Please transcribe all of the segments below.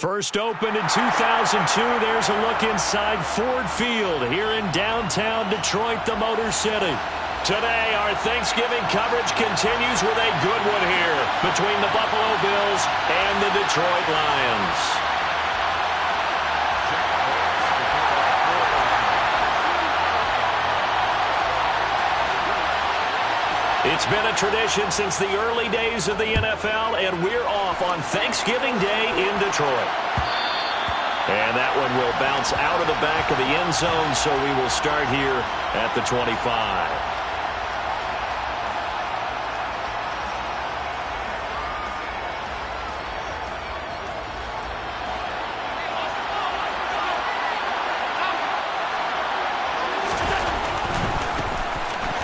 First opened in 2002. There's a look inside Ford Field here in downtown Detroit, the Motor City. Today, our Thanksgiving coverage continues with a good one here between the Buffalo Bills and the Detroit Lions. It's been a tradition since the early days of the NFL, and we're off on Thanksgiving Day in Detroit. And that one will bounce out of the back of the end zone, so we will start here at the 25.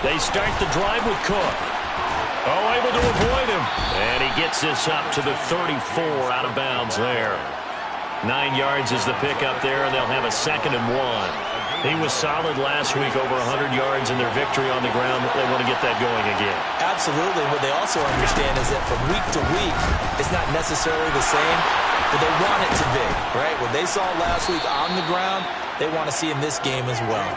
They start the drive with Cook. Oh, able to avoid him. And he gets this up to the 34 out of bounds there. 9 yards is the pickup there, and they'll have a 2nd and 1. He was solid last week, over 100 yards in their victory on the ground. They want to get that going again. Absolutely. What they also understand is that from week to week, it's not necessarily the same, but they want it to be, right? What they saw last week on the ground, they want to see in this game as well.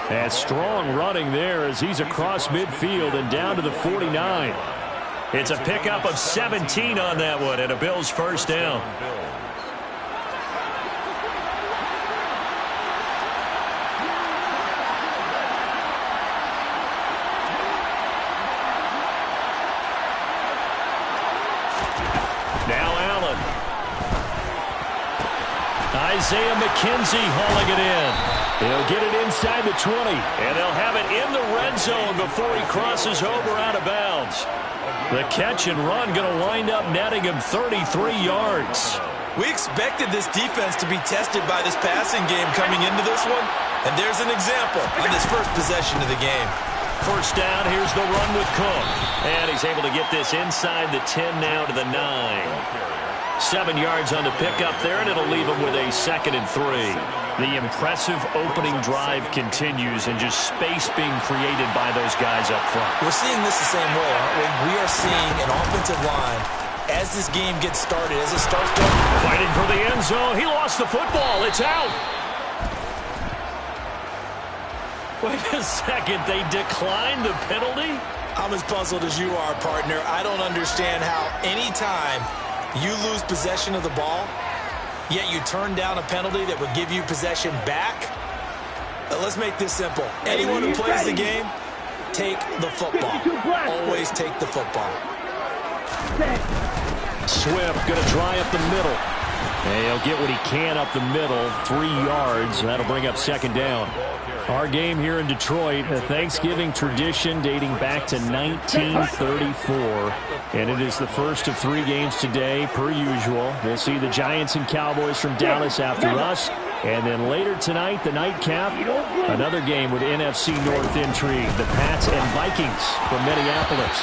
And strong running there as he's across midfield and down to the 49. It's a pickup of 17 on that one and a Bills first down. Now Allen. Isaiah McKenzie hauling it in. He'll get it inside the 20, and they'll have it in the red zone before he crosses over out of bounds. The catch and run going to wind up netting him 33 yards. We expected this defense to be tested by this passing game coming into this one, and there's an example on this first possession of the game. First down, here's the run with Cook. And he's able to get this inside the 10 now to the 9. 7 yards on the pickup there, and it'll leave him with a 2nd and 3. The impressive opening drive continues, and just space being created by those guys up front. We're seeing this the same way, aren't we? We are seeing an offensive line, as this game gets started, as it starts to... Fighting for the end zone. He lost the football. It's out. Wait a second. They declined the penalty? I'm as puzzled as you are, partner. I don't understand how any time you lose possession of the ball, yet you turn down a penalty that would give you possession back. Let's make this simple. Anyone who plays the game, take the football. Always take the football. Swift going to try up the middle. And he'll get what he can up the middle, 3 yards. That'll bring up 2nd down. Our game here in Detroit, a Thanksgiving tradition dating back to 1934. And it is the first of 3 games today, per usual. We'll see the Giants and Cowboys from Dallas after us. And then later tonight, the nightcap, another game with NFC North intrigue. The Pats and Vikings from Minneapolis.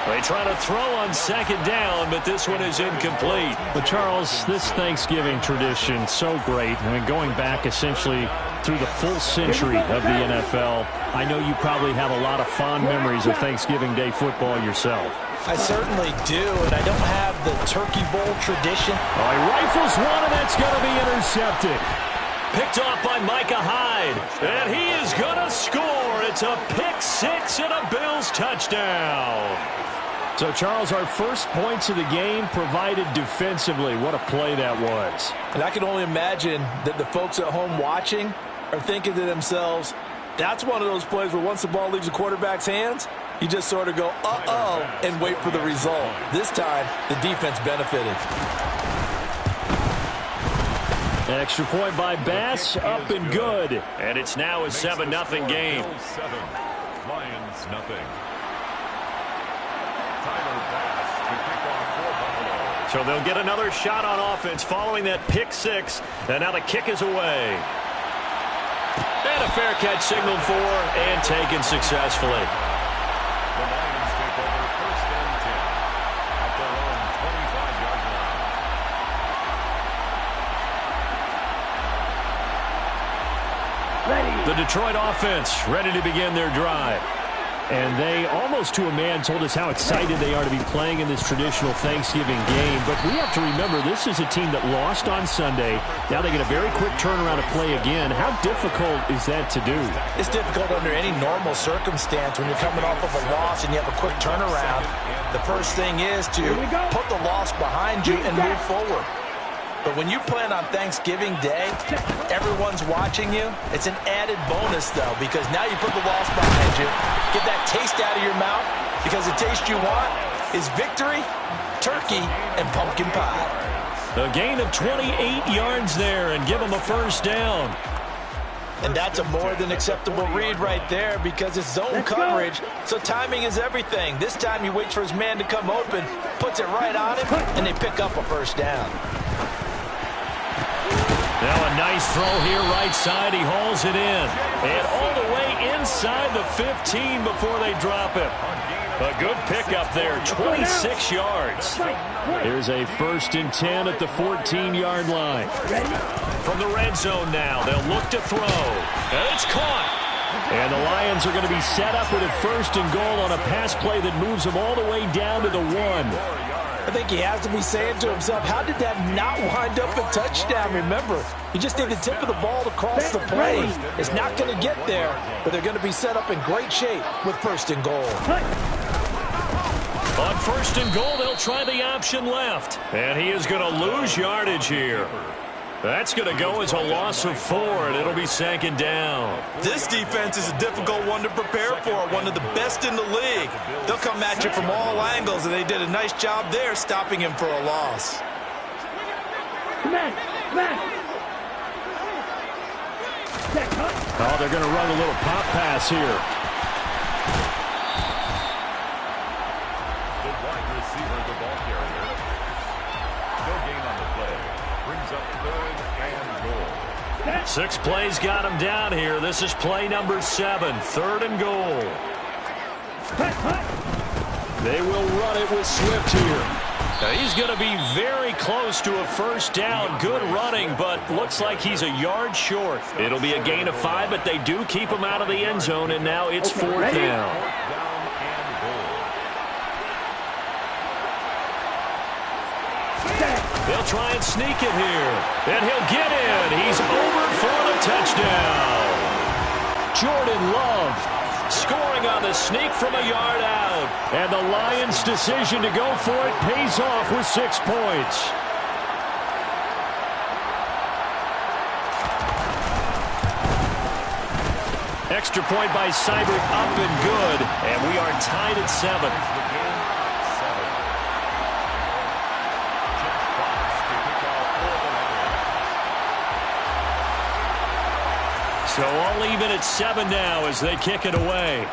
They try to throw on 2nd down, but this one is incomplete. But, Charles, this Thanksgiving tradition, so great. I mean, going back essentially through the full century of the NFL, I know you probably have a lot of fond memories of Thanksgiving Day football yourself. I certainly do, and I don't have the Turkey Bowl tradition. Oh, he rifles one, and that's going to be intercepted. Picked off by Micah Hyde, and he is going to score. It's a pick 6 and a Bills touchdown. So, Charles, our first points of the game provided defensively. What a play that was. And I can only imagine that the folks at home watching are thinking to themselves, that's one of those plays where once the ball leaves the quarterback's hands, you just sort of go, uh-oh, and wait for the result. This time, the defense benefited. An extra point by Bass, up and good. And it's now a 7-0 game. Lions nothing. So they'll get another shot on offense following that pick 6. And now the kick is away. And a fair catch signaled for and taken successfully. The Lions take over 1st and 10 at their own 25-yard line. The Detroit offense ready to begin their drive. And they, almost to a man, told us how excited they are to be playing in this traditional Thanksgiving game. But we have to remember, this is a team that lost on Sunday. Now they get a very quick turnaround to play again. How difficult is that to do? It's difficult under any normal circumstance when you're coming off of a loss and you have a quick turnaround. The first thing is to put the loss behind you and move forward. But when you plan on Thanksgiving Day, everyone's watching you. It's an added bonus, though, because now you put the loss behind you. Get that taste out of your mouth, because the taste you want is victory, turkey, and pumpkin pie. A gain of 28 yards there and give them a first down. And that's a more than acceptable read right there because it's zone coverage, so timing is everything. This time he waits for his man to come open, puts it right on him, and they pick up a first down. Now a nice throw here right side. He hauls it in. And all the way inside the 15 before they drop him. A good pickup there, 26 yards. Here's a 1st and 10 at the 14-yard line. From the red zone now, they'll look to throw. And it's caught. And the Lions are going to be set up with a 1st and goal on a pass play that moves them all the way down to the 1. I think he has to be saying to himself, how did that not wind up a touchdown? Remember, you just need the tip of the ball to cross the plane. It's not going to get there, but they're going to be set up in great shape with 1st and goal. On 1st and goal, they'll try the option left. And he is going to lose yardage here. That's going to go as a loss of 4, and it'll be 2nd down. This defense is a difficult one to prepare for, one of the best in the league. They'll come at you from all angles, and they did a nice job there stopping him for a loss. Oh, they're going to run a little pop pass here. The wide receiver, the ball carrier. No gain on the play. Brings up 3rd and goal. 6 plays got him down here. This is play number 7, 3rd and goal. They will run it with Swift here. Now he's going to be very close to a first down. Good running, but looks like he's a yard short. It'll be a gain of 5, but they do keep him out of the end zone, and now it's 4th down. They'll try and sneak it here. And he'll get in. He's over for the touchdown. Jordan Love scoring on the sneak from a yard out. And the Lions' decision to go for it pays off with 6 points. Extra point by Seibert up and good. And we are tied at 7. So all even at 7 now as they kick it away.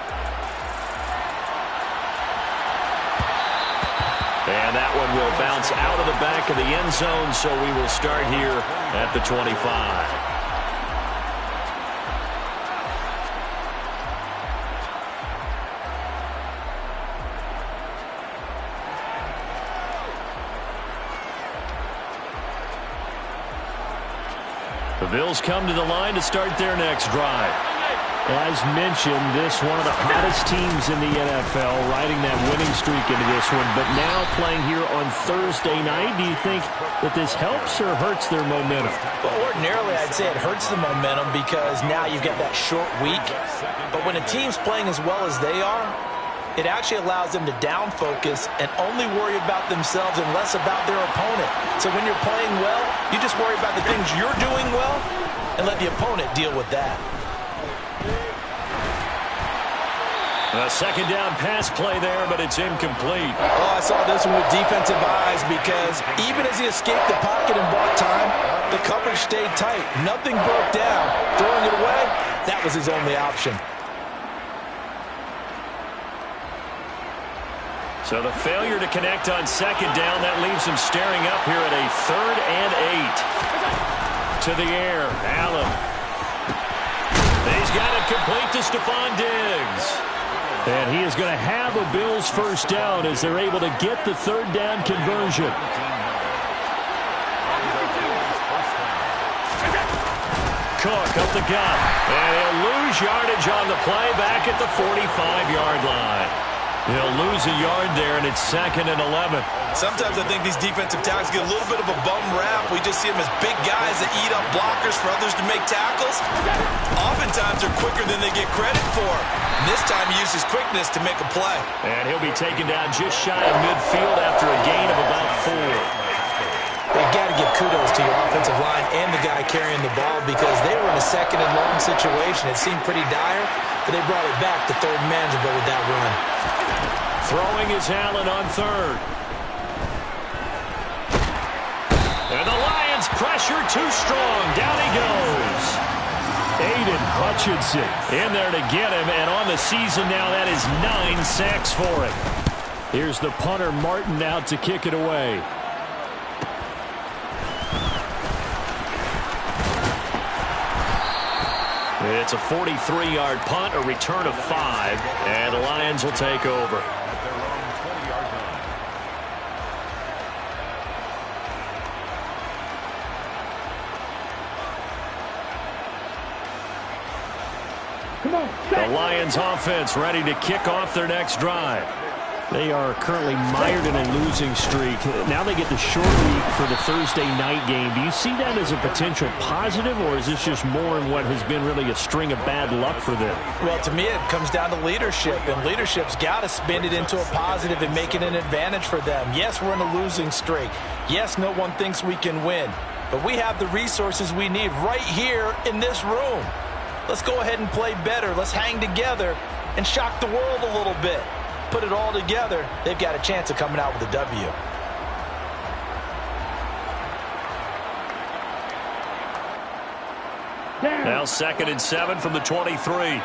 And that one will bounce out of the back of the end zone, so we will start here at the 25. The Bills come to the line to start their next drive. As mentioned, this one of the hottest teams in the NFL, riding that winning streak into this one, but now playing here on Thursday night. Do you think that this helps or hurts their momentum? Well, ordinarily, I'd say it hurts the momentum because now you've got that short week. But when a team's playing as well as they are, it actually allows them to down focus and only worry about themselves and less about their opponent. So when you're playing well, you just worry about the things you're doing well and let the opponent deal with that. A 2nd down pass play there, but it's incomplete. Oh, I saw this one with defensive eyes because even as he escaped the pocket and bought time, the coverage stayed tight. Nothing broke down. Throwing it away, that was his only option. So the failure to connect on 2nd down, that leaves him staring up here at a 3rd and 8. To the air, Allen. He's got it complete to Stephon Diggs. And he is going to have a Bills first down as they're able to get the 3rd down conversion. Cook up the gut. And he'll lose yardage on the play back at the 45-yard line. He'll lose a yard there, and it's 2nd and 11. Sometimes I think these defensive tackles get a little bit of a bum rap. We just see them as big guys that eat up blockers for others to make tackles. Oftentimes they're quicker than they get credit for. And this time he used his quickness to make a play. And he'll be taken down just shy of midfield after a gain of about 4. They've got to give kudos to your offensive line and the guy carrying the ball because they were in a 2nd and long situation. It seemed pretty dire, but they brought it back to 3rd and manageable with that run. Throwing is Allen on 3rd. And the Lions pressure too strong. Down he goes. Aiden Hutchinson in there to get him, and on the season now that is 9 sacks for him. Here's the punter Martin out to kick it away. It's a 43-yard punt, a return of 5, and the Lions will take over. The Lions offense ready to kick off their next drive. They are currently mired in a losing streak. Now they get the short week for the Thursday night game. Do you see that as a potential positive, or is this just more in what has been really a string of bad luck for them? Well, to me, it comes down to leadership, and leadership's got to spin it into a positive and make it an advantage for them. Yes, we're in a losing streak. Yes, no one thinks we can win, but we have the resources we need right here in this room. Let's go ahead and play better. Let's hang together and shock the world a little bit. Put it all together, they've got a chance of coming out with a W. Now 2nd and 7 from the 23.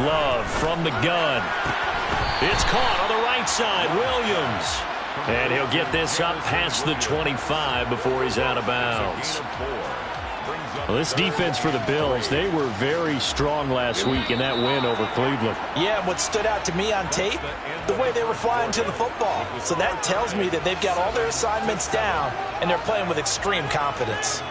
Love from the gun. It's caught on the right side. Williams. And he'll get this up past the 25 before he's out of bounds. Well, this defense for the Bills, they were very strong last week in that win over Cleveland. Yeah, and what stood out to me on tape, the way they were flying to the football. So that tells me that they've got all their assignments down, and they're playing with extreme confidence.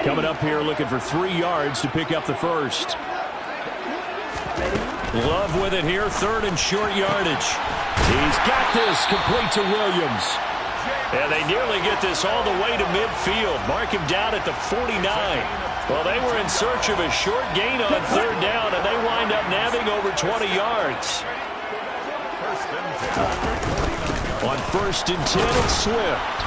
Coming up here looking for 3 yards to pick up the first. Love with it here, 3rd and short yardage. He's got this complete to Williams. And they nearly get this all the way to midfield. Mark him down at the 49. Well, they were in search of a short gain on 3rd down, and they wind up nabbing over 20 yards. On 1st and 10, it's Swift.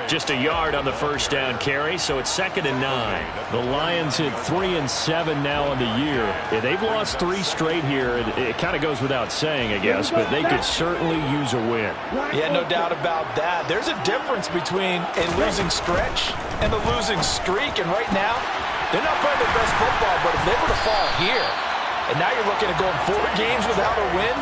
Just a yard on the first down carry, so it's 2nd and 9. The Lions hit 3 and 7 now on the year. Yeah, they've lost 3 straight here. It kind of goes without saying, I guess, but they could certainly use a win. Yeah, no doubt about that. There's a difference between a losing stretch and a losing streak, and right now, they're not playing their best football, but if they were to fall here, and now you're looking at going 4 games without a win,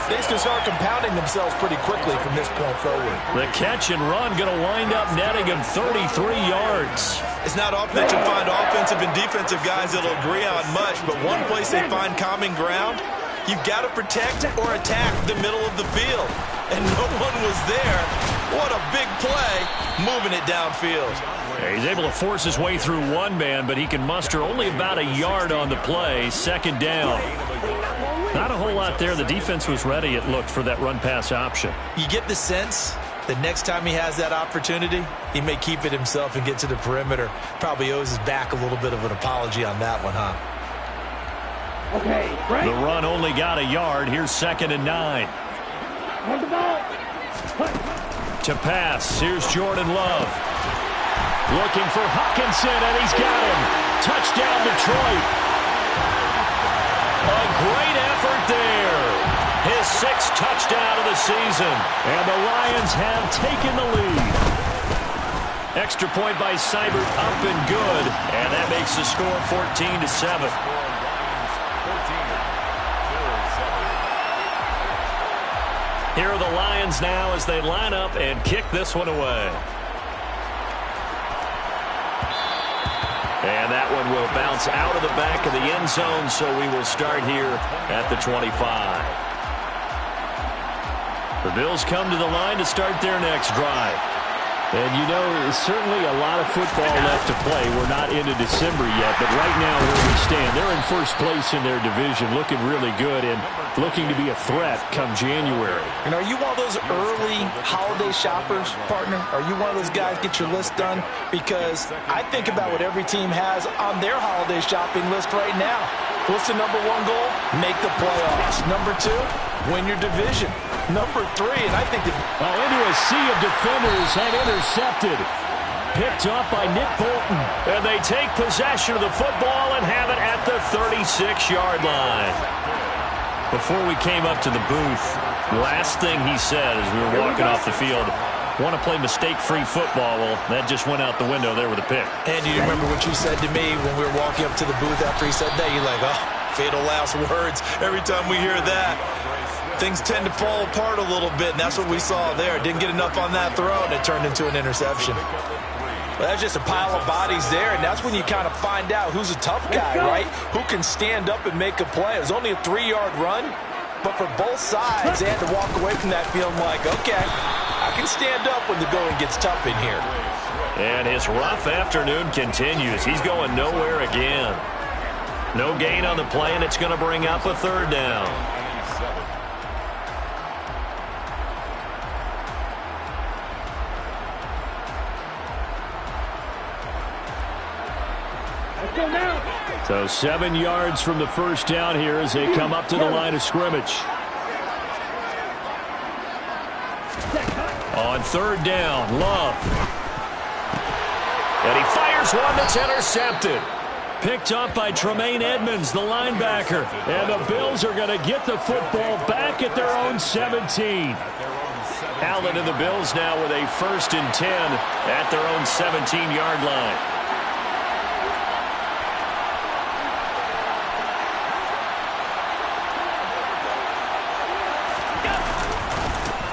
things can start compounding themselves pretty quickly from this point forward. The catch and run going to wind up netting him 33 yards. It's not often that you find offensive and defensive guys that will agree on much, but one place they find common ground, you've got to protect or attack the middle of the field. And no one was there. What a big play, moving it downfield. Yeah, he's able to force his way through one man, but he can muster only about a yard on the play. 2nd down. Not a whole lot there. The defense was ready, it looked, for that run-pass option. You get the sense that next time he has that opportunity, he may keep it himself and get to the perimeter. Probably owes his back a little bit of an apology on that one, huh? Okay, right. The run only got a yard. Here's 2nd and 9. On the ball. To pass, here's Jordan Love. Looking for Hawkinson, and he's got him. Touchdown, Detroit. A great effort there. His 6th touchdown of the season. And the Lions have taken the lead. Extra point by Seibert, up and good. And that makes the score 14-7. Here are the Lions now as they line up and kick this one away. And that one will bounce out of the back of the end zone, so we will start here at the 25. The Bills come to the line to start their next drive. And, you know, certainly a lot of football left to play. We're not into December yet, but right now where we stand, they're in first place in their division, looking really good and looking to be a threat come January. And are you one of those early holiday shoppers, partner? Are you one of those guys get your list done? Because I think about what every team has on their holiday shopping list right now. What's the number one goal? Make the playoffs. Number two, win your division. Number three, and I think that... into a sea of defenders and intercepted. Picked up by Nick Bolton. And they take possession of the football and have it at the 36-yard line. Before we came up to the booth, last thing he said as we were walking off the field, want to play mistake-free football. Well, that just went out the window there with a pick. And do you remember what you said to me when we were walking up to the booth after he said that? You're like, oh, fatal last words. Every time we hear that, things tend to fall apart a little bit, and that's what we saw there. Didn't get enough on that throw, and it turned into an interception. Well, that's just a pile of bodies there, and that's when you kind of find out who's a tough guy, right? Who can stand up and make a play. It was only a 3-yard run, but for both sides, they had to walk away from that feeling like, okay, I can stand up when the going gets tough in here. And his rough afternoon continues. He's going nowhere again. No gain on the play, and it's going to bring up a third down. So 7 yards from the first down here as they come up to the line of scrimmage. On third down, Love. And he fires one that's intercepted. Picked up by Tremaine Edmonds, the linebacker. And the Bills are going to get the football back at their own 17. Allen and the Bills now with a 1st and 10 at their own 17-yard line.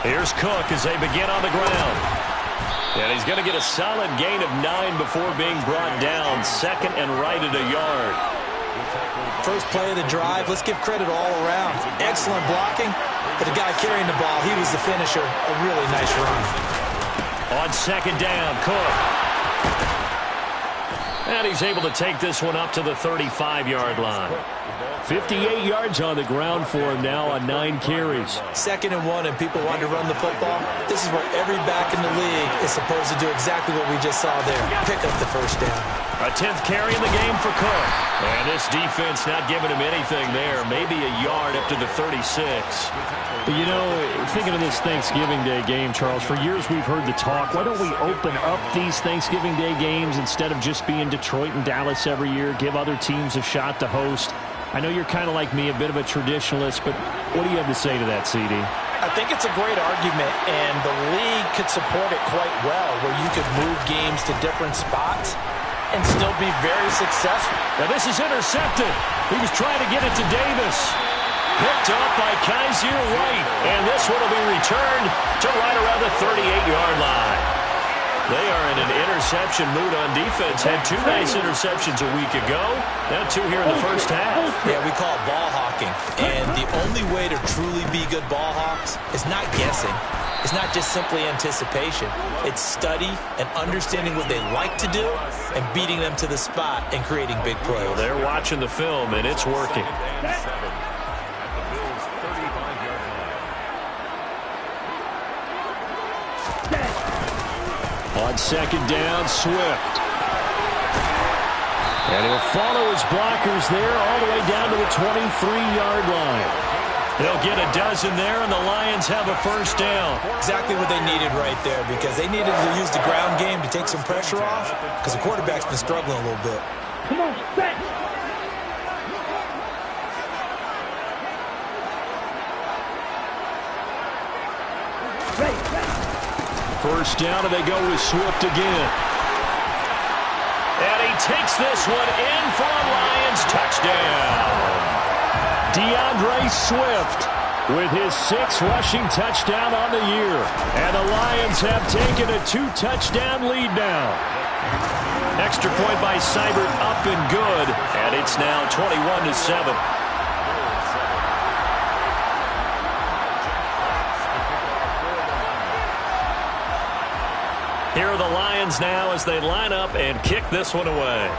Here's Cook as they begin on the ground. And he's going to get a solid gain of 9 before being brought down. 2nd and right at a yard. First play of the drive. Let's give credit all around. Excellent blocking. But the guy carrying the ball, he was the finisher. A really nice run. On 2nd down, Cook. And he's able to take this one up to the 35-yard line. 58 yards on the ground for him now on 9 carries. 2nd and 1, and people want to run the football. This is where every back in the league is supposed to do exactly what we just saw there. Pick up the first down. A 10th carry in the game for Cook. And this defense not giving him anything there. Maybe a yard up to the 36. You know, thinking of this Thanksgiving Day game, Charles, for years we've heard the talk, why don't we open up these Thanksgiving Day games instead of just being Detroit and Dallas every year, give other teams a shot to host? I know you're kind of like me, a bit of a traditionalist, but what do you have to say to that, CD? I think it's a great argument, and the league could support it quite well, where you could move games to different spots and still be very successful. Now this is intercepted. He was trying to get it to Davis. Picked up by Kaiser White, and this one will be returned to right around the 38-yard line. They are in an interception mood on defense. Had 2 nice interceptions a week ago. Now 2 here in the first half. Yeah, we call it ball hawking. And the only way to truly be good ball hawks is not guessing. It's not just simply anticipation. It's study and understanding what they like to do and beating them to the spot and creating big plays. Well, they're watching the film, and it's working. On 2nd down, Swift. And he'll follow his blockers there all the way down to the 23-yard line. They'll get a dozen there, and the Lions have a first down. Exactly what they needed right there, because they needed to use the ground game to take some pressure off, because the quarterback's been struggling a little bit. Come on, set. First down, and they go with Swift again. And he takes this one in for a Lions touchdown. DeAndre Swift with his 6th rushing touchdown on the year. And the Lions have taken a 2-touchdown lead now. Extra point by Seibert, up and good. And it's now 21-7. Here are the Lions now as they line up and kick this one away.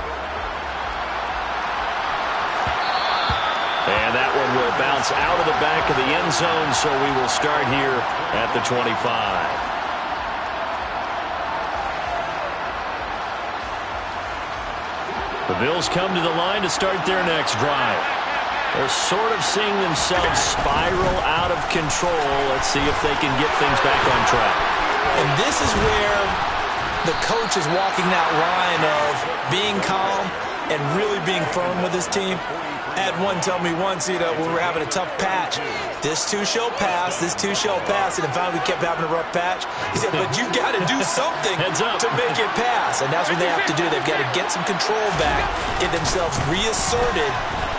And that one will bounce out of the back of the end zone, so we will start here at the 25. The Bills come to the line to start their next drive. They're sort of seeing themselves spiral out of control. Let's see if they can get things back on track. And this is where the coach is walking that line of being calm and really being firm with his team. I had one tell me once, when we were having a tough patch, this too shall pass, this too shall pass, and then finally we kept having a rough patch. He said, but you got to do something to make it pass, and that's what they have to do. They've got to get some control back, get themselves reasserted,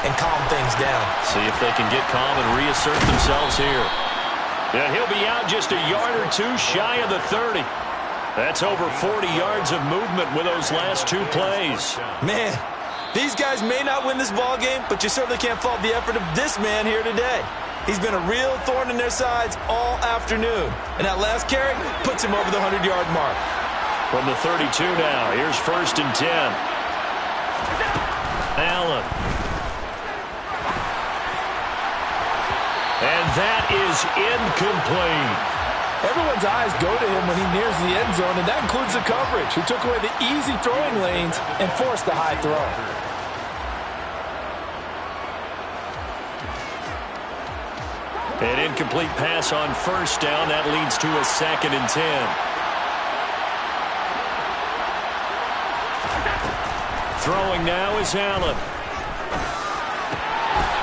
and calm things down. See if they can get calm and reassert themselves here. Yeah, he'll be out just a yard or two shy of the 30. That's over 40 yards of movement with those last 2 plays. Man, these guys may not win this ball game, but you certainly can't fault the effort of this man here today. He's been a real thorn in their sides all afternoon. And that last carry puts him over the 100-yard mark. From the 32 now, here's 1st and 10. Allen. And that is incomplete. Everyone's eyes go to him when he nears the end zone, and that includes the coverage. He took away the easy throwing lanes and forced a high throw. An incomplete pass on 1st down. That leads to a 2nd and 10. Throwing now is Allen.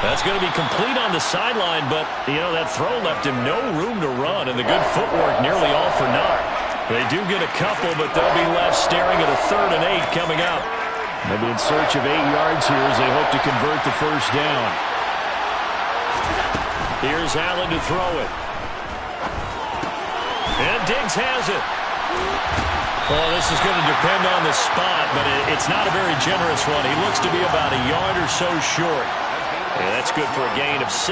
That's going to be complete on the sideline, but, that throw left him no room to run, and the good footwork nearly all for naught. They do get a couple, but they'll be left staring at a 3rd and 8 coming up. Maybe in search of 8 yards here as they hope to convert the 1st down. Here's Allen to throw it. And Diggs has it. Well, this is going to depend on the spot, but it's not a very generous one. He looks to be about a yard or so short. And that's good for a gain of 6,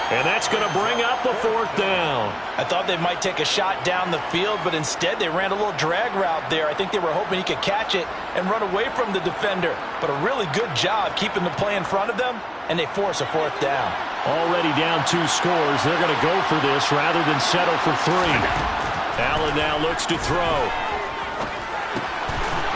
and that's going to bring up a 4th down. I thought they might take a shot down the field, but instead they ran a little drag route there. I think they were hoping he could catch it and run away from the defender. But a really good job keeping the play in front of them, and they force a 4th down. Already down 2 scores. They're going to go for this rather than settle for 3. Allen now looks to throw.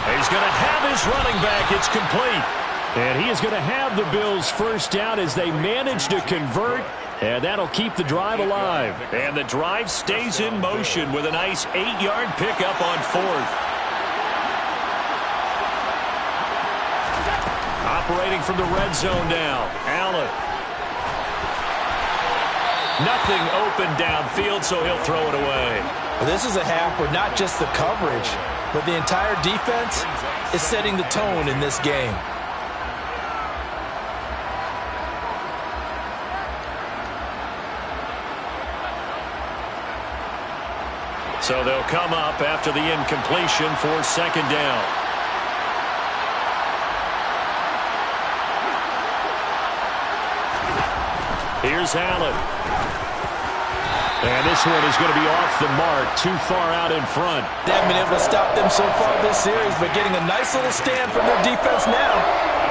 He's going to have his running back. It's complete. And he is going to have the Bills' 1st down as they manage to convert, and that'll keep the drive alive. And the drive stays in motion with a nice 8-yard pickup on 4th. Operating from the red zone now, Allen. Nothing open downfield, so he'll throw it away. Well, this is a half where not just the coverage, but the entire defense is setting the tone in this game. So they'll come up after the incompletion for 2nd down. Here's Allen. And this one is going to be off the mark, too far out in front. They haven't been able to stop them so far this series, but getting a nice little stand from their defense now.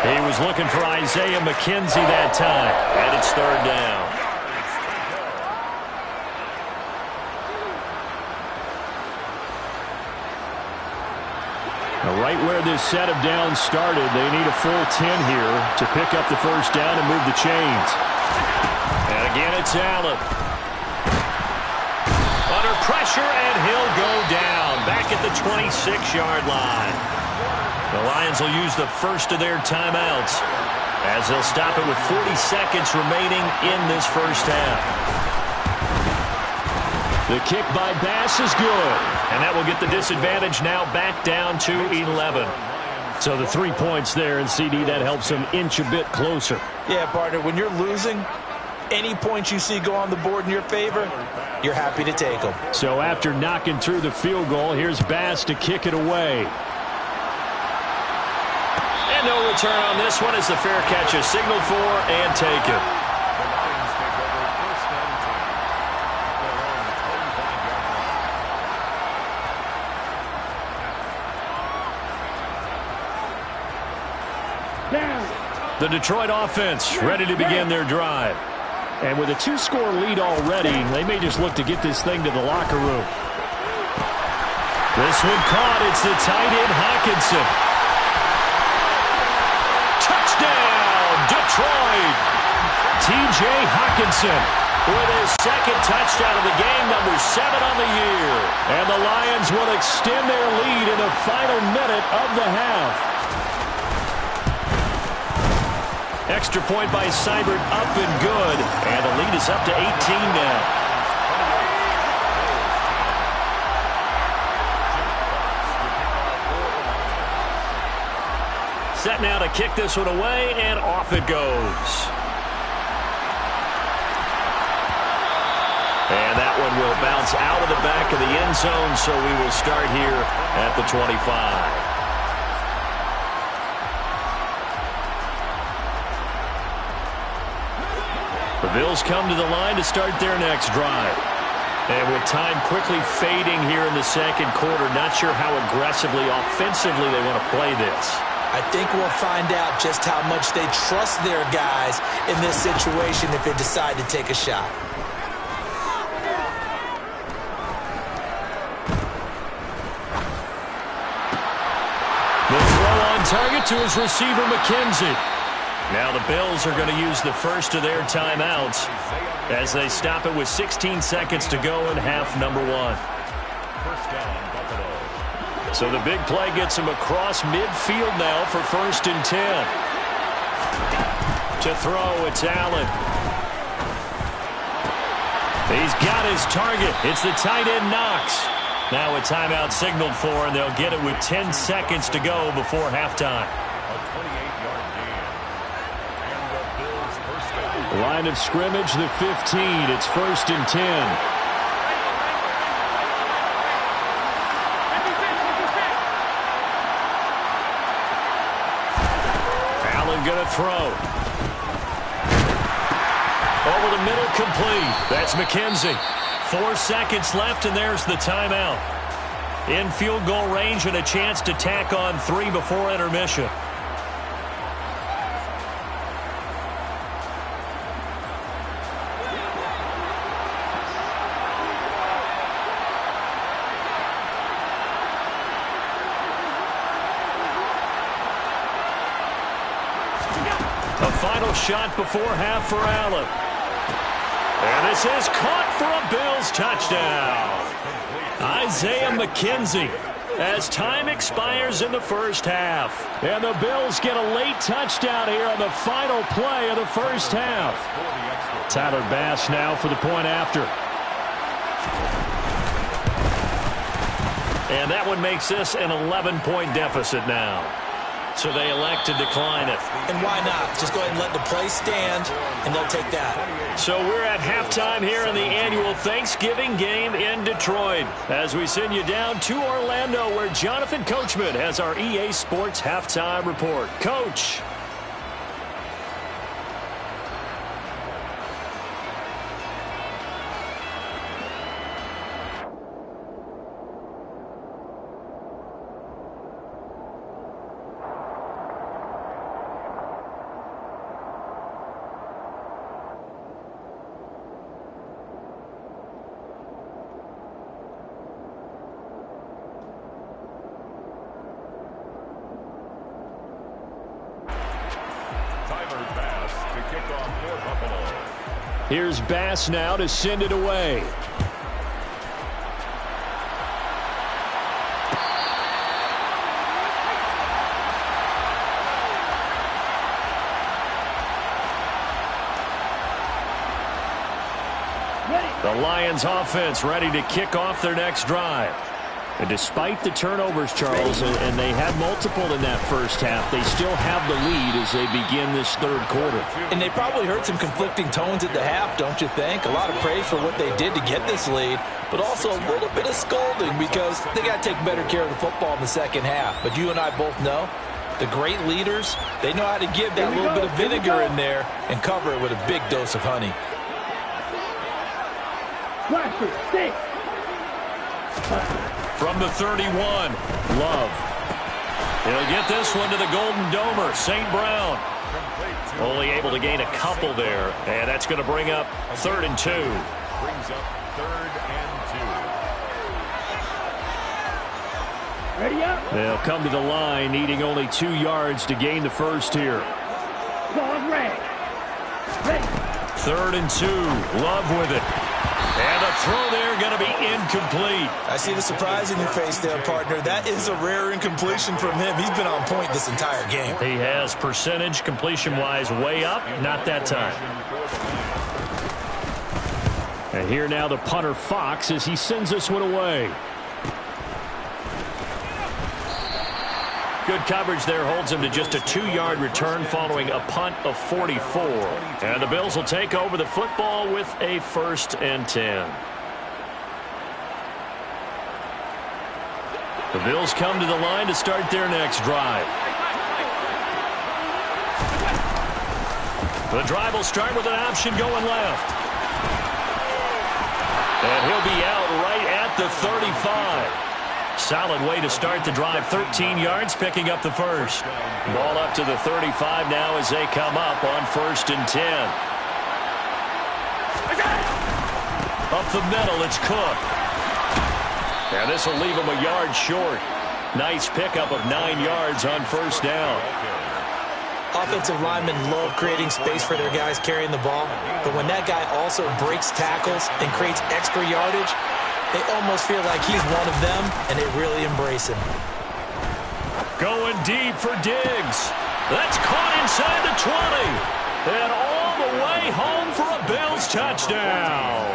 He was looking for Isaiah McKenzie that time, and it's 3rd down. Right where this set of downs started, they need a full 10 here to pick up the 1st down and move the chains. And again, it's Allen. Under pressure, and he'll go down. Back at the 26-yard line. The Lions will use the first of their timeouts as they'll stop it with 40 seconds remaining in this 1st half. The kick by Bass is good. And that will get the disadvantage now back down to 11. So the 3 points there, and CD, that helps them inch a bit closer. Yeah, partner, when you're losing, Any points you see go on the board in your favor, you're happy to take them. So after knocking through the field goal, here's Bass to kick it away. And no return on this one as the fair catch is signaled for and taken. The Detroit offense ready to begin their drive. And with a 2-score lead already, they may just look to get this thing to the locker room. This one caught. It's the tight end, Hockenson. Touchdown, Detroit. T.J. Hockenson with his second touchdown of the game, number 7 on the year. And the Lions will extend their lead in the final minute of the half. Extra point by Seibert, up and good. And the lead is up to 18 now. Set now to kick this one away, and off it goes. And that one will bounce out of the back of the end zone, so we will start here at the 25. The Bills come to the line to start their next drive. And with time quickly fading here in the second quarter, not sure how aggressively, offensively they want to play this. I think we'll find out just how much they trust their guys in this situation if they decide to take a shot. The throw on target to his receiver, McKenzie. Now the Bills are going to use the first of their timeouts as they stop it with 16 seconds to go in half number 1. First down, Buffalo. So the big play gets him across midfield now for 1st and 10. To throw, it's Allen. He's got his target. It's the tight end, Knox. Now a timeout signaled for, and they'll get it with 10 seconds to go before halftime. A 28-yard gain. And the Bills first down. Line of scrimmage, the 15. It's 1st and 10. Allen going to throw. Over the middle, complete. That's McKenzie. 4 seconds left, and there's the timeout. In field goal range and a chance to tack on 3 before intermission. A final shot before half for Allen. And this is caught for a Bills touchdown. Isaiah McKenzie as time expires in the first half. And the Bills get a late touchdown here on the final play of the first half. Tyler Bass now for the point after. And that one makes this an 11-point deficit now. So they elect to decline it. And why not? Just go ahead and let the play stand, and they'll take that. So we're at halftime here in the annual Thanksgiving game in Detroit as we send you down to Orlando where Jonathan Coachman has our EA Sports halftime report. Coach. Here's Bass now to send it away. The Lions offense ready to kick off their next drive. And despite the turnovers, Charles, and they had multiple in that first half, they still have the lead as they begin this third quarter. And they probably heard some conflicting tones at the half, don't you think? A lot of praise for what they did to get this lead, but also a little bit of scolding because they got to take better care of the football in the second half. But you and I both know the great leaders, they know how to give that little bit of vinegar in there and cover it with a big dose of honey. From the 31, Love. He'll get this one to the Golden Domer, St. Brown. Only able to gain a couple there, and that's going to bring up 3rd and 2. Brings up 3rd and 2. Ready up. They'll come to the line, needing only 2 yards to gain the first here. Ball ready. 3rd and 2, Love with it. And a throw there going to be incomplete. I see the surprise in your face there, partner. That is a rare incompletion from him. He's been on point this entire game. He has percentage completion-wise way up, not that time. And here now the punter Fox as he sends this one away. Good coverage there holds him to just a 2-yard return following a punt of 44. And the Bills will take over the football with a 1st and 10. The Bills come to the line to start their next drive. The drive will start with an option going left. And he'll be out right at the 35. Solid way to start the drive. 13 yards, picking up the first. Ball up to the 35 now as they come up on 1st and 10. Up the middle, it's Cook. And this will leave him a yard short. Nice pickup of 9 yards on 1st down. Offensive linemen love creating space for their guys carrying the ball, but when that guy also breaks tackles and creates extra yardage, they almost feel like he's one of them, and they really embrace him. Going deep for Diggs. That's caught inside the 20. And all the way home for a Bills touchdown.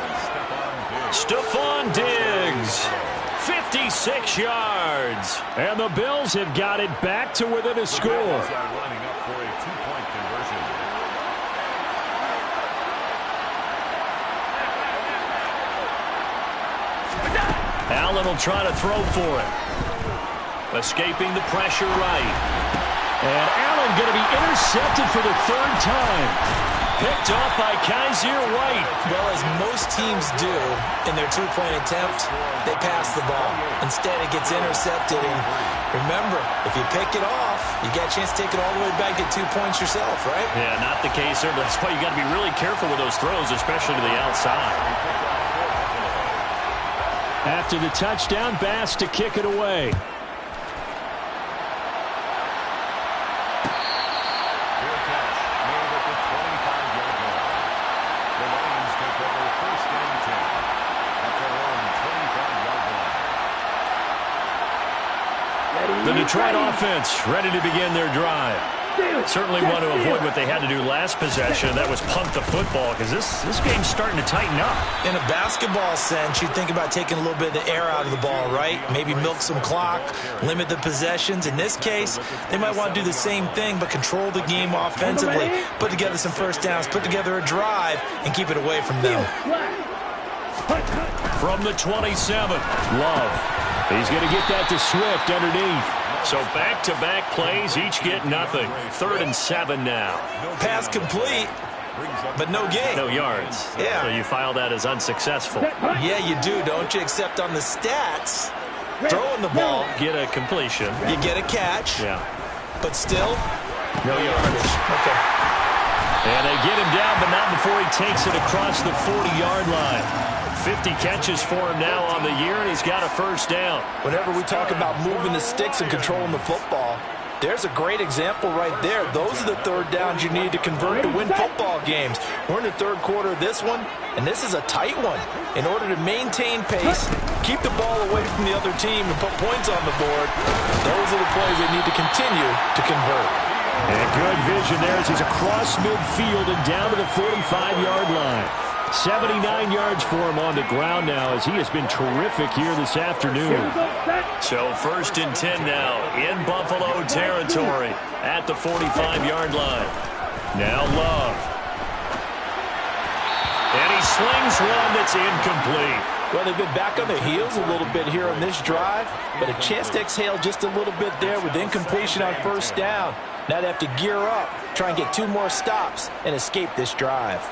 Stephon Diggs, 56 yards. And the Bills have got it back to within a score. Lining up for a 2-point conversion. Allen will try to throw for it. Escaping the pressure right. And Allen going to be intercepted for the 3rd time. Picked off by Kaiser White. Well, as most teams do in their 2-point attempt, they pass the ball. Instead, it gets intercepted. And remember, if you pick it off, you got a chance to take it all the way back, get 2 points yourself, right? Yeah, not the case there, but that's why you got to be really careful with those throws, especially to the outside. After the touchdown, Bass to kick it away. The Detroit offense ready to begin their drive. Certainly want to avoid what they had to do last possession. That was punt the football because this game's starting to tighten up. In a basketball sense, you think about taking a little bit of the air out of the ball, right? Maybe milk some clock, limit the possessions. In this case, they might want to do the same thing but control the game offensively, put together some first downs, put together a drive, and keep it away from them. From the 27, Love. He's going to get that to Swift underneath. So back-to-back plays, each get nothing. 3rd and 7 now. Pass complete, but no gain. No yards. Yeah. So you file that as unsuccessful. Yeah, you do, don't you? Except on the stats, throwing the ball, Get a completion. you get a catch, Yeah. but still, No yardage. okay. And they get him down, but not before he takes it across the 40-yard line. 50 catches for him now on the year, and he's got a 1st down. Whenever we talk about moving the sticks and controlling the football, there's a great example right there. Those are the 3rd downs you need to convert to win football games. We're in the 3rd quarter of this one, and this is a tight one. In order to maintain pace, keep the ball away from the other team, and put points on the board, those are the plays they need to continue to convert. And good vision there as he's across midfield and down to the 45-yard line. 79 yards for him on the ground now as he has been terrific here this afternoon. So 1st and 10 now in Buffalo territory at the 45-yard line. Now Love. And he slings one that's incomplete. Well, they've been back on their heels a little bit here on this drive, but a chance to exhale just a little bit there with incompletion on 1st down. Now they have to gear up, try and get 2 more stops, and escape this drive.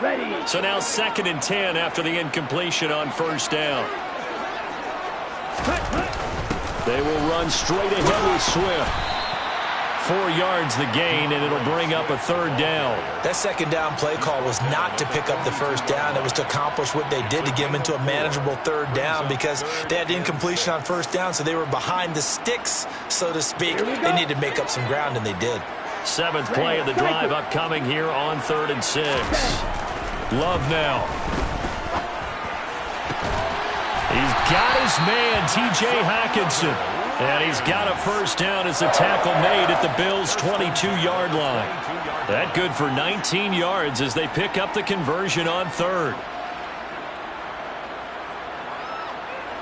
Ready. So now 2nd and 10 after the incompletion on first down. They will run straight ahead with Swift. 4 yards the gain, and it'll bring up a 3rd down. That 2nd down play call was not to pick up the 1st down. It was to accomplish what they did to get them into a manageable 3rd down because they had incompletion on 1st down, so they were behind the sticks, so to speak. They needed to make up some ground, and they did. 7th play of the drive upcoming here on 3rd and 6. Love now. He's got his man, T.J. Hockenson. And he's got a 1st down as the tackle made at the Bills' 22-yard line. That good for 19 yards as they pick up the conversion on 3rd.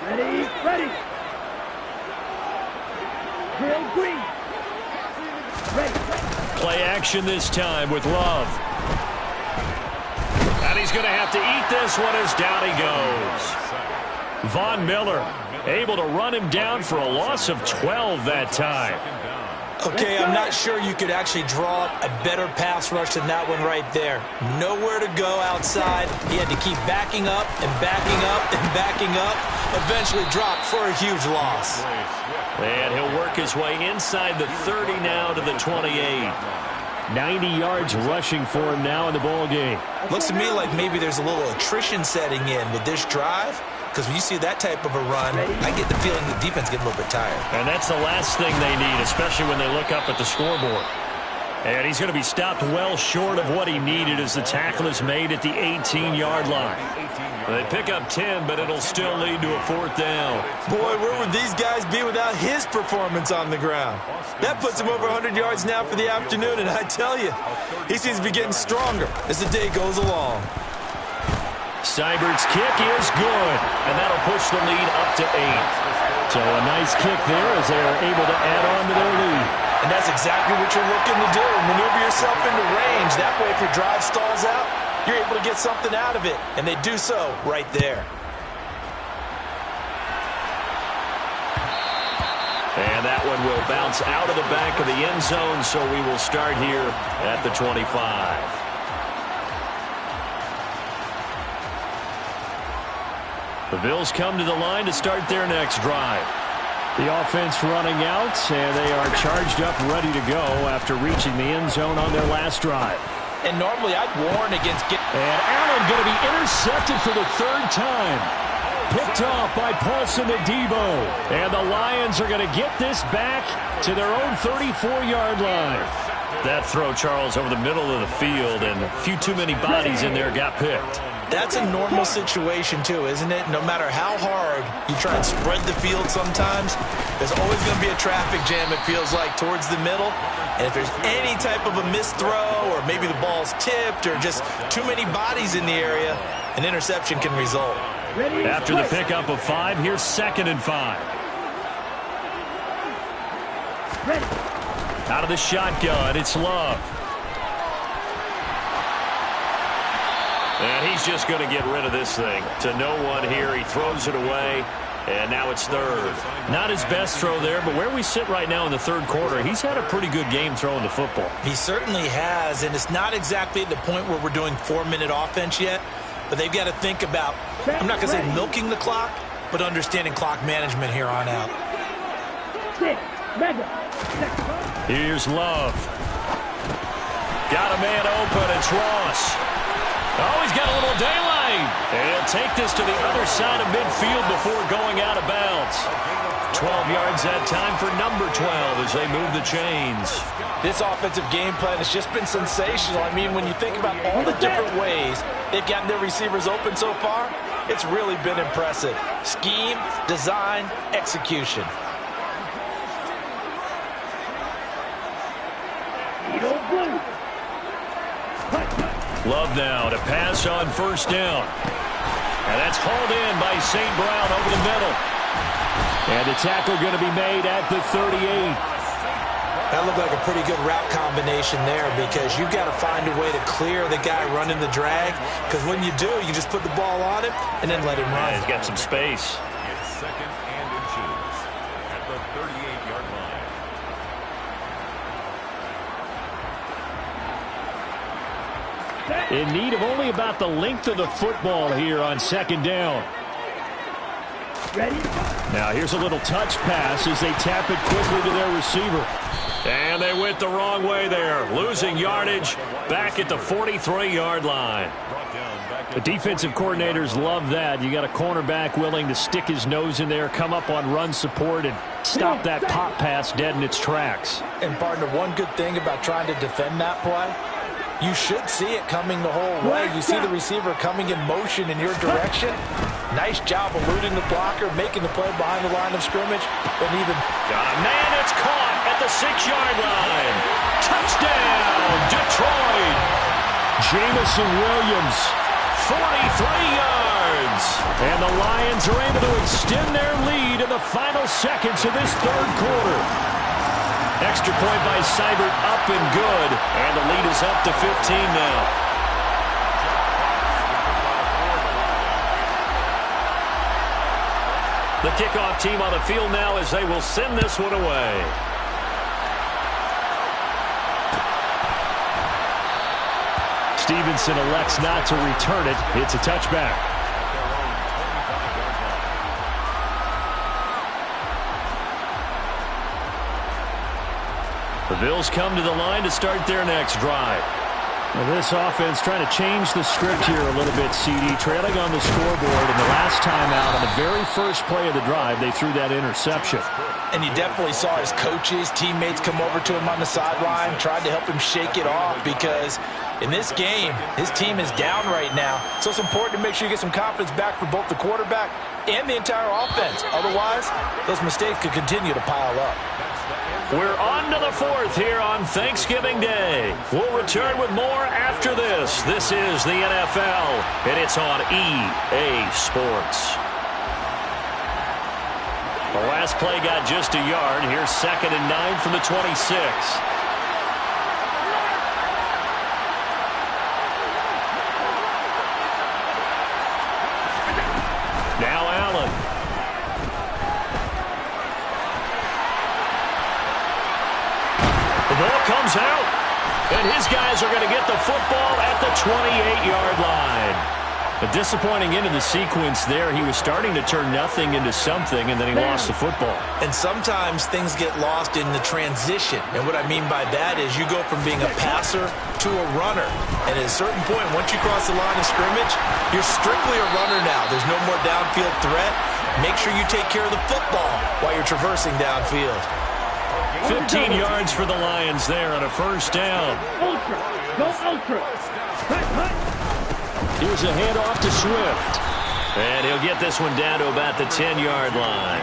Ready. Ready. Drill green. Ready. Play action this time with Love. And he's going to have to eat this one as down he goes. Von Miller able to run him down for a loss of 12 that time. Okay, I'm not sure you could actually draw up a better pass rush than that one right there. Nowhere to go outside. He had to keep backing up and backing up and backing up. Eventually dropped for a huge loss. And he'll work his way inside the 30 now to the 28. 90 yards rushing for him now in the ball game. Looks to me like maybe there's a little attrition setting in with this drive. Because when you see that type of a run, I get the feeling the defense get a little bit tired. And that's the last thing they need, especially when they look up at the scoreboard. And he's going to be stopped well short of what he needed as the tackle is made at the 18-yard line. They pick up 10, but it'll still lead to a 4th down. Boy, where would these guys be without his performance on the ground? That puts him over 100 yards now for the afternoon, and I tell you, he seems to be getting stronger as the day goes along. Seibert's kick is good, and that'll push the lead up to 8. So a nice kick there as they're able to add on to their lead. And that's exactly what you're looking to do. Maneuver yourself into range. That way, if your drive stalls out, you're able to get something out of it. And they do so right there. And that one will bounce out of the back of the end zone, so we will start here at the 25. The Bills come to the line to start their next drive. The offense running out, and they are charged up, ready to go after reaching the end zone on their last drive. And normally I'd warn against And Allen going to be intercepted for the 3rd time. Picked off by Paulson Adebo. And the Lions are going to get this back to their own 34-yard line. That throw, Charles, over the middle of the field, and a few too many bodies in there got picked. That's a normal situation, too, isn't it? No matter how hard you try and spread the field sometimes, there's always going to be a traffic jam, it feels like, towards the middle. And if there's any type of a missed throw or maybe the ball's tipped or just too many bodies in the area, an interception can result. After the pickup of 5, here's 2nd and 5. Out of the shotgun, it's Love. And he's just going to get rid of this thing. To no one here. He throws it away. And now it's 3rd. Not his best throw there, but where we sit right now in the 3rd quarter, he's had a pretty good game throwing the football. He certainly has, and it's not exactly at the point where we're doing 4-minute offense yet, but they've got to think about, I'm not going to say milking the clock, but understanding clock management here on out. Here's Love. Got a man open. It's Ross. Oh, he's got a little daylight. And he'll take this to the other side of midfield before going out of bounds. 12 yards that time for number 12 as they move the chains. This offensive game plan has just been sensational. I mean, when you think about all the different ways they've gotten their receivers open so far, it's really been impressive. Scheme, design, execution. Love now to pass on 1st down. And that's hauled in by St. Brown over the middle. And the tackle going to be made at the 38. That looked like a pretty good route combination there because you've got to find a way to clear the guy running the drag. Because when you do, you just put the ball on him and then let him run. Yeah, he's got some space. It's 2nd and inches at the 38-yard line. In need of only about the length of the football here on second down. Ready? Now here's a little touch pass as they tap it quickly to their receiver. And they went the wrong way there. Losing yardage back at the 43-yard line. The defensive coordinators love that. You got a cornerback willing to stick his nose in there, come up on run support, and stop that pop pass dead in its tracks. And, partner, one good thing about trying to defend that play, you should see it coming the whole way. You see the receiver coming in motion in your direction. Nice job eluding the blocker, making the play behind the line of scrimmage, and even got a man that's caught at the 6-yard line. Touchdown, Detroit. Jamison Williams, 43 yards. and the Lions are able to extend their lead in the final seconds of this third quarter. Extra point by Seibert, up and good, and the lead is up to 15 now. The kickoff team on the field now as they will send this one away. Stevenson elects not to return it. It's a touchback. The Bills come to the line to start their next drive. Well, this offense trying to change the script here a little bit, CD. Trailing on the scoreboard, and the last time out on the very first play of the drive, they threw that interception. And you definitely saw his coaches, teammates come over to him on the sideline, tried to help him shake it off because in this game, his team is down right now. So it's important to make sure you get some confidence back for both the quarterback and the entire offense. Otherwise, those mistakes could continue to pile up. We're on to the fourth here on Thanksgiving Day. We'll return with more after this. This is the NFL, and it's on EA Sports. The last play got just a yard. Here's 2nd and 9 from the 26. Now Allen. The ball comes out, and his guys are going to get the football at the 28-yard line. A disappointing end of the sequence there. He was starting to turn nothing into something, and then he lost the football. And sometimes things get lost in the transition. And what I mean by that is you go from being a passer to a runner. And at a certain point, once you cross the line of scrimmage, you're strictly a runner now. There's no more downfield threat. Make sure you take care of the football while you're traversing downfield. 15 yards for the Lions there on a first down. Ultra. Go ultra. Hut, hut. Here's a handoff to Swift. And he'll get this one down to about the 10-yard line.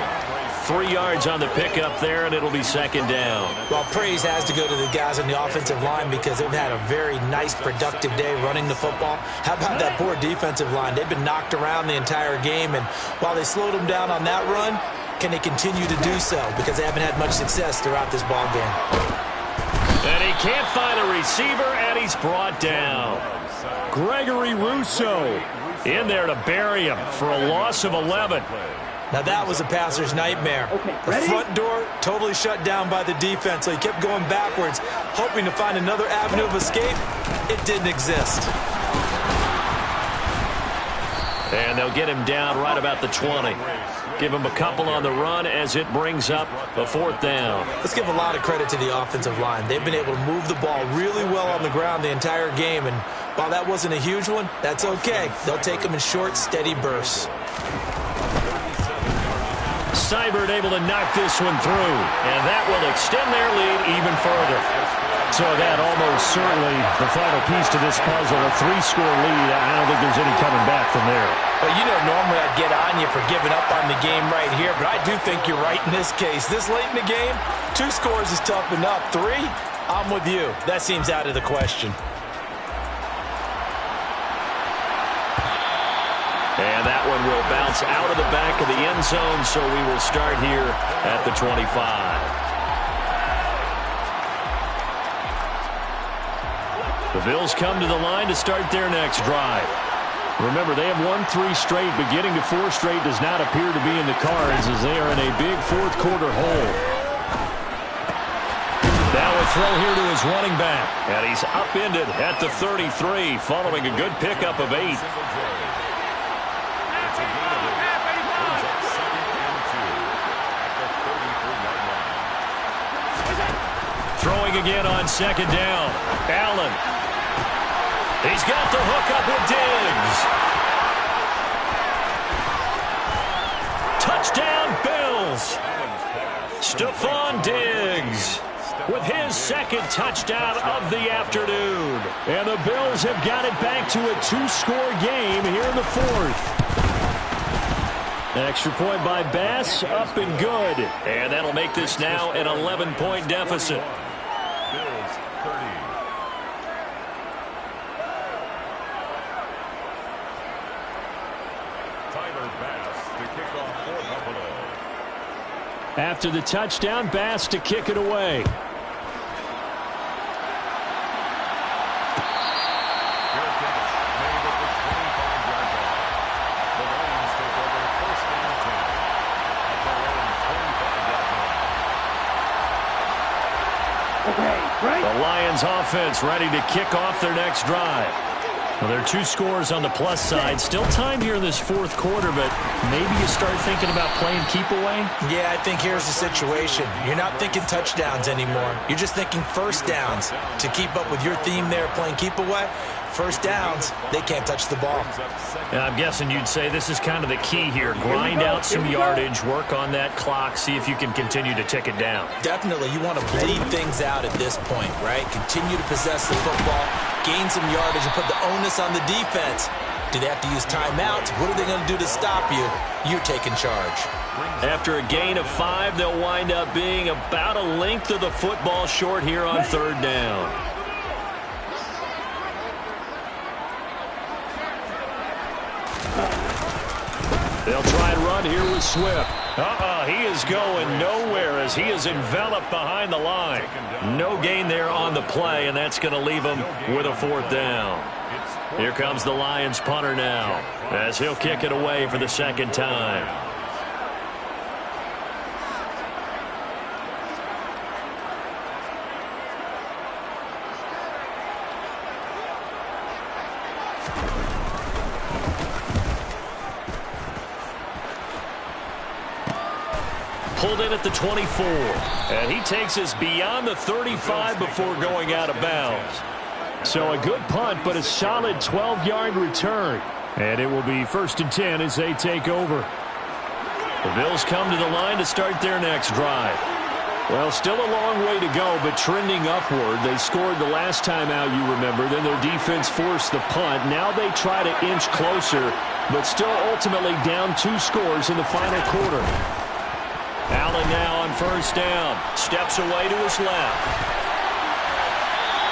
3 yards on the pickup there, and it'll be 2nd down. Well, praise has to go to the guys on the offensive line because they've had a very nice, productive day running the football. How about that poor defensive line? They've been knocked around the entire game, and while they slowed them down on that run, can they continue to do so? Because they haven't had much success throughout this ball game. And he can't find a receiver, and he's brought down. Gregory Rousseau in there to bury him for a loss of 11. Now that was a passer's nightmare. The front door totally shut down by the defense, so he kept going backwards, hoping to find another avenue of escape. It didn't exist. And they'll get him down right about the 20. Give him a couple on the run as it brings up the 4th down. Let's give a lot of credit to the offensive line. They've been able to move the ball really well on the ground the entire game, and while that wasn't a huge one, that's okay. They'll take them in short, steady bursts. Seibert able to knock this one through, and that will extend their lead even further. So that almost certainly the final piece to this puzzle, a 3-score lead. I don't think there's any coming back from there. Well, you know, normally I'd get on you for giving up on the game right here, but I do think you're right in this case. This late in the game, 2 scores is tough enough. 3, I'm with you. That seems out of the question. And that one will bounce out of the back of the end zone, so we will start here at the 25. The Bills come to the line to start their next drive. Remember, they have won 3 straight, but getting to 4 straight does not appear to be in the cards as they are in a big fourth quarter hole. Now with throw here to his running back. And he's upended at the 33 following a good pickup of 8. Throwing again on second down. Allen. He's got the hook up with Diggs. Touchdown, Bills. Stephon Diggs with his second touchdown of the afternoon. And the Bills have got it back to a 2-score game here in the fourth. Extra point by Bass, up and good. And that'll make this now an 11-point deficit. Bills 30. Tyler Bass to kick off for Buffalo. After the touchdown, Bass to kick it away. Fair catch made at the 25-yard line. The Lions take over first and 10 at their own 25-yard line. Okay, right? The Lions offense ready to kick off their next drive. Well, there are 2 scores on the plus side. Still time here in this fourth quarter, but maybe you start thinking about playing keep away? Yeah, I think here's the situation. You're not thinking touchdowns anymore. You're just thinking first downs. To keep up with your theme there, playing keep away, first downs, they can't touch the ball. And I'm guessing you'd say this is kind of the key here. Grind out some yardage, work on that clock, see if you can continue to tick it down. Definitely, you want to bleed things out at this point, right? Continue to possess the football, gain some yardage, and put the onus on the defense. Do they have to use timeouts? What are they going to do to stop you? You're taking charge. After a gain of 5, they'll wind up being about a length of the football short here on third down. They'll try and run here with Swift. He is going nowhere as he is enveloped behind the line. No gain there on the play, and that's going to leave him with a fourth down. Here comes the Lions punter now as he'll kick it away for the second time. Pulled in at the 24. And he takes us beyond the 35 before going out of bounds. So a good punt, but a solid 12-yard return. And it will be first and 10 as they take over. The Bills come to the line to start their next drive. Well, still a long way to go, but trending upward. They scored the last time out, you remember. Then their defense forced the punt. Now they try to inch closer, but still ultimately down 2 scores in the final quarter. Allen now on first down. Steps away to his left.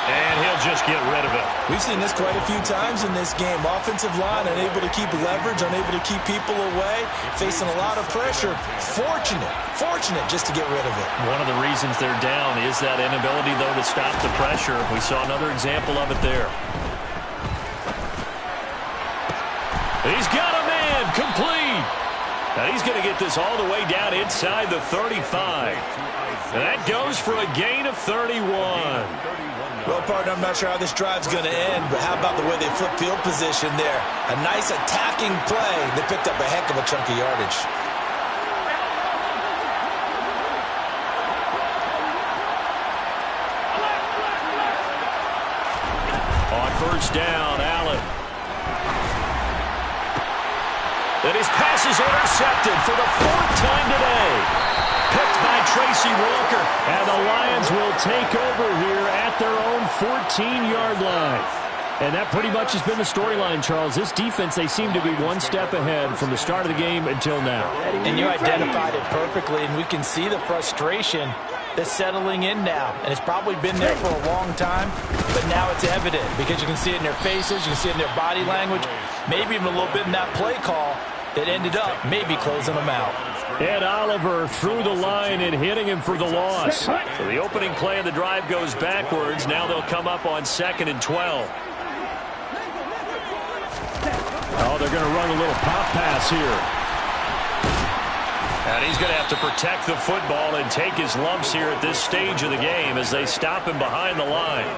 And he'll just get rid of it. We've seen this quite a few times in this game. Offensive line unable to keep leverage, unable to keep people away, facing a lot of pressure. Fortunate just to get rid of it. One of the reasons they're down is that inability, though, to stop the pressure. We saw another example of it there. He's got a man complete. And he's going to get this all the way down inside the 35. And that goes for a gain of 31. Well, partner, I'm not sure how this drive's going to end, but how about the way they flip field position there? A nice attacking play. They picked up a heck of a chunk of yardage. On first down, Allen. And his pass is intercepted for the 4th time today. Picked by Tracy Walker. And the Lions will take over here at their own 14-yard line. And that pretty much has been the storyline, Charles. This defense, they seem to be one step ahead from the start of the game until now. And you identified it perfectly, and we can see the frustration that's settling in now. And it's probably been there for a long time, but now it's evident because you can see it in their faces, you can see it in their body language, maybe even a little bit in that play call that ended up maybe closing them out. Ed Oliver through the line and hitting him for the loss. So the opening play of the drive goes backwards. Now they'll come up on 2nd and 12. Oh, they're going to run a little pop pass here. And he's going to have to protect the football and take his lumps here at this stage of the game as they stop him behind the line.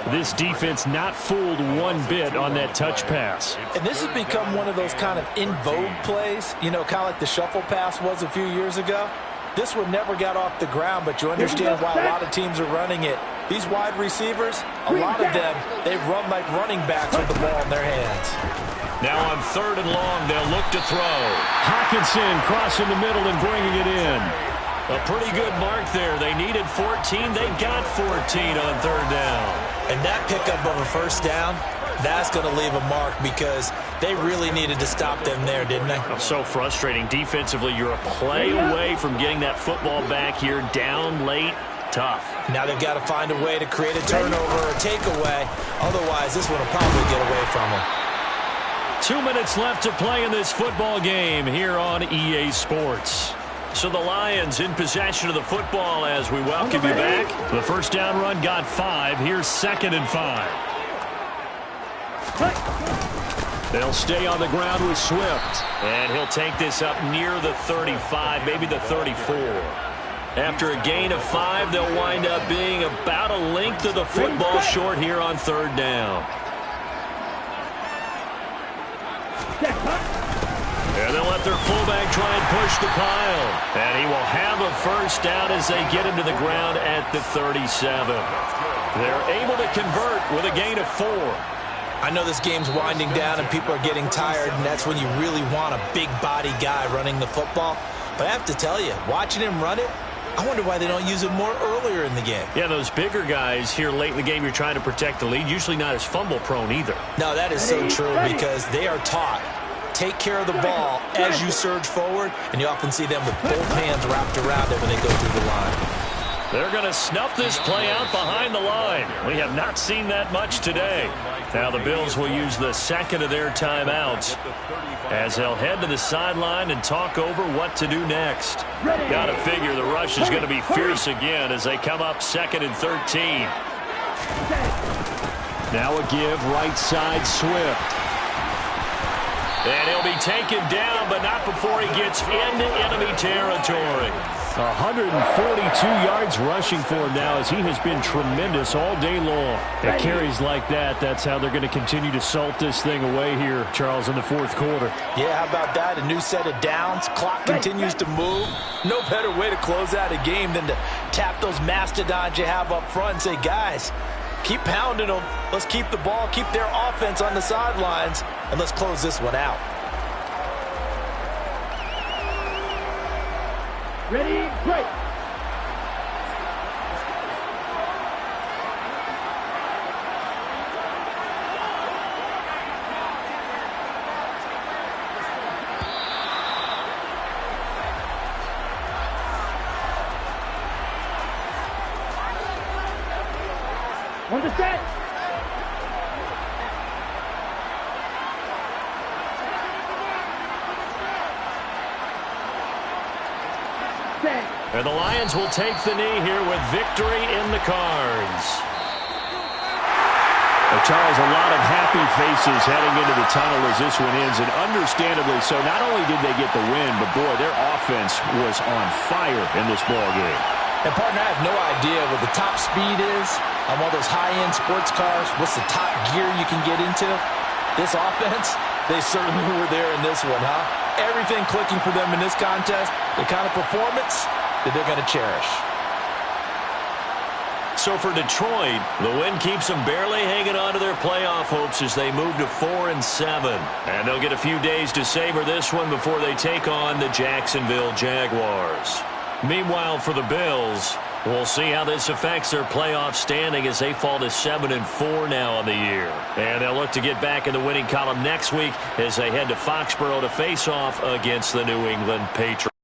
This defense not fooled one bit on that touch pass. And this has become one of those kind of in vogue plays, you know, kind of like the shuffle pass was a few years ago. This one never got off the ground, but you understand why a lot of teams are running it. These wide receivers, a lot of them, they run like running backs with the ball in their hands. Now on 3rd and long, they'll look to throw. Hockenson crossing the middle and bringing it in. A pretty good mark there. They needed 14. They got 14 on 3rd down. And that pickup of a first down, that's going to leave a mark because they really needed to stop them there, didn't they? So frustrating. Defensively, you're a play away from getting that football back here down late. Tough. Now they've got to find a way to create a turnover or a takeaway. Otherwise, this one will probably get away from them. 2 minutes left to play in this football game here on EA Sports. So the Lions in possession of the football as we welcome you back. The first down run got 5. Here's 2nd and 5. They'll stay on the ground with Swift. And he'll take this up near the 35, maybe the 34. After a gain of 5, they'll wind up being about a length of the football short here on 3rd down. And they'll let their fullback try and push the pile. And he will have a first down as they get him to the ground at the 37. They're able to convert with a gain of 4. I know this game's winding down and people are getting tired, and that's when you really want a big body guy running the football. But I have to tell you, watching him run it, I wonder why they don't use it more earlier in the game. Yeah, those bigger guys here late in the game, you're trying to protect the lead, usually not as fumble prone either. No, that is so true because they are taught. Take care of the ball as you surge forward, and you often see them with both hands wrapped around it when they go through the line. They're going to snuff this play out behind the line. We have not seen that much today. Now the Bills will use the second of their timeouts as they'll head to the sideline and talk over what to do next. Got to figure the rush is going to be fierce again as they come up 2nd and 13. Now a give right side Swift. And he'll be taken down, but not before he gets into enemy territory. 142 yards rushing for him now as he has been tremendous all day long. At carries like that, that's how they're going to continue to salt this thing away here, Charles, in the 4th quarter. Yeah, how about that? A new set of downs. Clock continues to move. No better way to close out a game than to tap those mastodons you have up front and say, guys, keep pounding them. Let's keep the ball, keep their offense on the sidelines, and let's close this one out. Ready, break. On the set. And the Lions will take the knee here with victory in the cards. Well, Charles, a lot of happy faces heading into the tunnel as this one ends, and understandably so. Not only did they get the win, but boy, their offense was on fire in this ball game. And partner, I have no idea what the top speed is on one of those high-end sports cars. What's the top gear you can get into? This offense, they certainly were there in this one, huh? Everything clicking for them in this contest, the kind of performance that they're going to cherish. So for Detroit, the win keeps them barely hanging on to their playoff hopes as they move to 4-7. And they'll get a few days to savor this one before they take on the Jacksonville Jaguars. Meanwhile, for the Bills, we'll see how this affects their playoff standing as they fall to 7-4 now on the year. And they'll look to get back in the winning column next week as they head to Foxborough to face off against the New England Patriots.